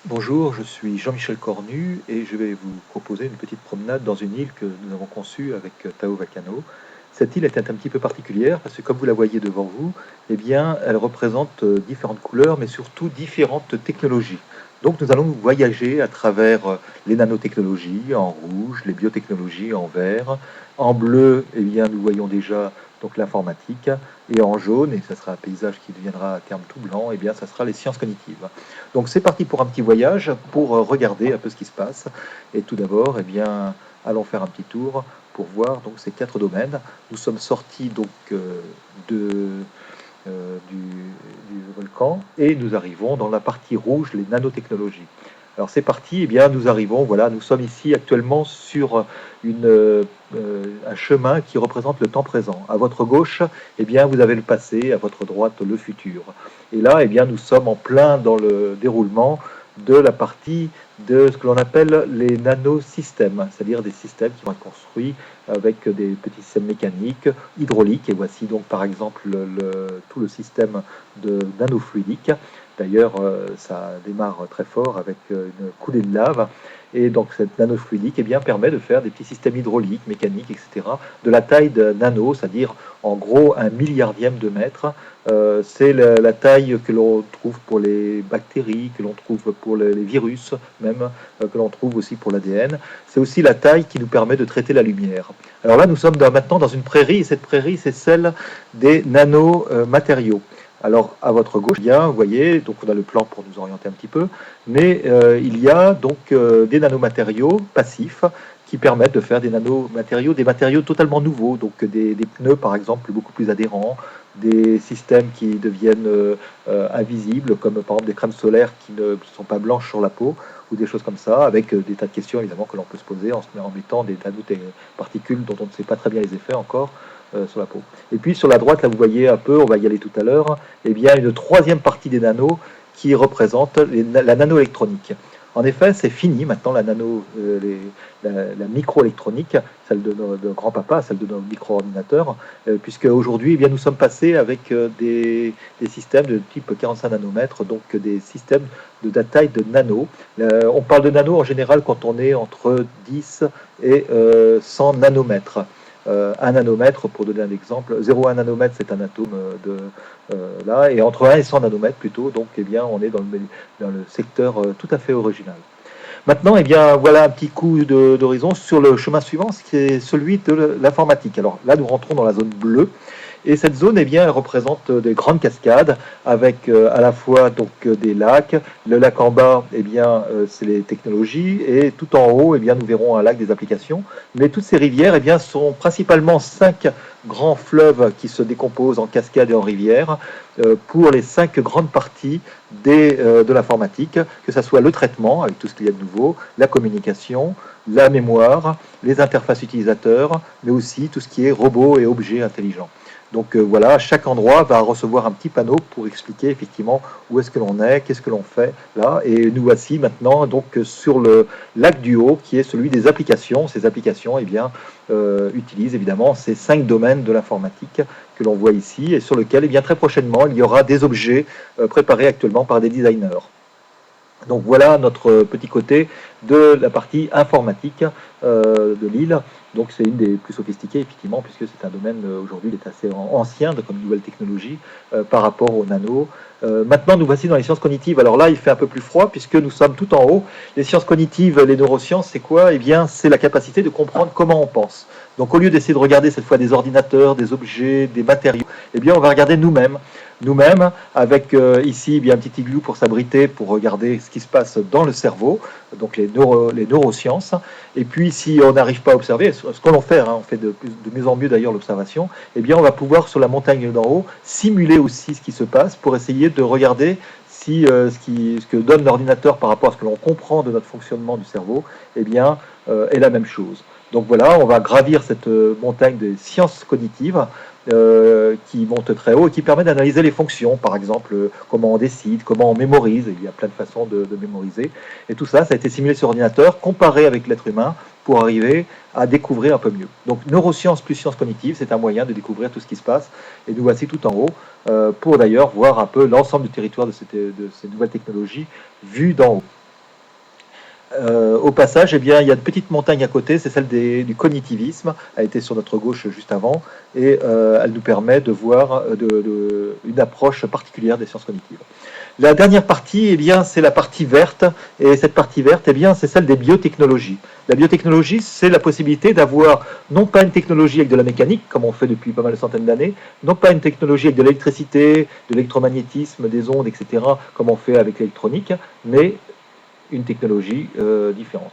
Bonjour, je suis Jean-Michel Cornu et je vais vous proposer une petite promenade dans une île que nous avons conçue avec Tao Vacano. Cette île était un petit peu particulière parce que comme vous la voyez devant vous, eh bien, elle représente différentes couleurs mais surtout différentes technologies. Donc nous allons voyager à travers les nanotechnologies en rouge, les biotechnologies en vert. En bleu, eh bien, nous voyons déjà donc l'informatique, et en jaune, et ça sera un paysage qui deviendra à terme tout blanc, eh bien, ça sera les sciences cognitives. Donc c'est parti pour un petit voyage pour regarder un peu ce qui se passe. Et tout d'abord, eh bien, allons faire un petit tour pour voir donc ces quatre domaines. Nous sommes sortis donc de, du volcan et nous arrivons dans la partie rouge, les nanotechnologies. Alors c'est parti, eh bien nous arrivons, voilà, nous sommes ici actuellement sur un chemin qui représente le temps présent. À votre gauche, eh bien vous avez le passé, à votre droite le futur. Et là, eh bien nous sommes en plein dans le déroulement de la partie de ce que l'on appelle les nanosystèmes, c'est-à-dire des systèmes qui vont être construits avec des petits systèmes mécaniques, hydrauliques, et voici donc par exemple tout le système de nanofluidique. D'ailleurs, ça démarre très fort avec une coulée de lave. Et donc cette nanofluidique eh bien, permet de faire des petits systèmes hydrauliques, mécaniques, etc., de la taille de nano, c'est-à-dire en gros un milliardième de mètre. C'est la taille que l'on trouve pour les bactéries, que l'on trouve pour les virus, même que l'on trouve aussi pour l'ADN. C'est aussi la taille qui nous permet de traiter la lumière. Alors là, nous sommes maintenant dans une prairie, et cette prairie, c'est celle des nanomatériaux. Alors, à votre gauche, bien, vous voyez, donc on a le plan pour nous orienter un petit peu, mais il y a donc des nanomatériaux passifs qui permettent de faire des nanomatériaux, des matériaux totalement nouveaux, donc des pneus par exemple beaucoup plus adhérents, des systèmes qui deviennent invisibles, comme par exemple des crèmes solaires qui ne sont pas blanches sur la peau, ou des choses comme ça, avec des tas de questions évidemment que l'on peut se poser en mettant des tas de particules dont on ne sait pas très bien les effets encore sur la peau. Et puis sur la droite, là vous voyez un peu, on va y aller tout à l'heure, eh bien une troisième partie des nanos qui représente la nanoélectronique. En effet, c'est fini maintenant la microélectronique, celle de nos grands-papas, celle de nos micro-ordinateurs, puisque aujourd'hui, eh bien, nous sommes passés avec des systèmes de type 45 nanomètres, donc des systèmes de la taille de nano. On parle de nano en général quand on est entre 10 et 100 nanomètres. 1 nanomètre, pour donner un exemple, 0,1 nanomètre, c'est un atome là, et entre 1 et 100 nanomètres plutôt, donc eh bien, on est dans le secteur tout à fait original. Maintenant, eh bien, voilà un petit coup d'horizon sur le chemin suivant, qui est celui de l'informatique. Alors là, nous rentrons dans la zone bleue. Et cette zone, eh bien, elle représente des grandes cascades avec à la fois donc des lacs. Le lac en bas, eh bien, c'est les technologies, et tout en haut, eh bien, nous verrons un lac des applications. Mais toutes ces rivières, eh bien, sont principalement 5 grands fleuves qui se décomposent en cascades et en rivières pour les 5 grandes parties de l'informatique, que ce soit le traitement avec tout ce qu'il y a de nouveau, la communication, la mémoire, les interfaces utilisateurs, mais aussi tout ce qui est robots et objets intelligents. Donc voilà, chaque endroit va recevoir un petit panneau pour expliquer effectivement où est-ce que l'on est, qu'est-ce que l'on fait là. Et nous voici maintenant donc sur le lac du Haut, qui est celui des applications. Ces applications, eh bien, utilisent évidemment ces 5 domaines de l'informatique que l'on voit ici, et sur lequel, eh bien, très prochainement, il y aura des objets préparés actuellement par des designers. Donc voilà notre petit côté de la partie informatique de l'île. Donc c'est une des plus sophistiquées, effectivement, puisque c'est un domaine aujourd'hui qui est assez ancien comme nouvelle technologie par rapport au nano. Maintenant, nous voici dans les sciences cognitives. Alors là, il fait un peu plus froid puisque nous sommes tout en haut. Les sciences cognitives, les neurosciences, c'est quoi? Eh bien, c'est la capacité de comprendre comment on pense. Donc au lieu d'essayer de regarder cette fois des ordinateurs, des objets, des matériaux, eh bien, on va regarder nous-mêmes. Nous-mêmes, avec ici bien, un petit igloo pour s'abriter, pour regarder ce qui se passe dans le cerveau, donc les neurosciences. Et puis, si on n'arrive pas à observer, ce que l'on fait, hein, on fait de mieux en mieux d'ailleurs l'observation, eh bien, on va pouvoir, sur la montagne d'en haut, simuler aussi ce qui se passe pour essayer de regarder si ce que donne l'ordinateur par rapport à ce que l'on comprend de notre fonctionnement du cerveau, eh bien, est la même chose. Donc voilà, on va gravir cette montagne des sciences cognitives qui monte très haut et qui permet d'analyser les fonctions, par exemple comment on décide, comment on mémorise, il y a plein de façons de mémoriser, et tout ça, ça a été simulé sur ordinateur, comparé avec l'être humain, pour arriver à découvrir un peu mieux. Donc neurosciences plus sciences cognitives, c'est un moyen de découvrir tout ce qui se passe, et nous voici tout en haut, pour d'ailleurs voir un peu l'ensemble du territoire de ces nouvelles technologies vues d'en haut. Au passage, eh bien, il y a une petite montagne à côté, c'est celle du cognitivisme, elle était sur notre gauche juste avant, et elle nous permet de voir une approche particulière des sciences cognitives. La dernière partie, eh bien, c'est la partie verte, et cette partie verte, eh bien, c'est celle des biotechnologies. La biotechnologie, c'est la possibilité d'avoir non pas une technologie avec de la mécanique, comme on fait depuis pas mal de centaines d'années, non pas une technologie avec de l'électricité, de l'électromagnétisme, des ondes, etc., comme on fait avec l'électronique, mais une technologie différente.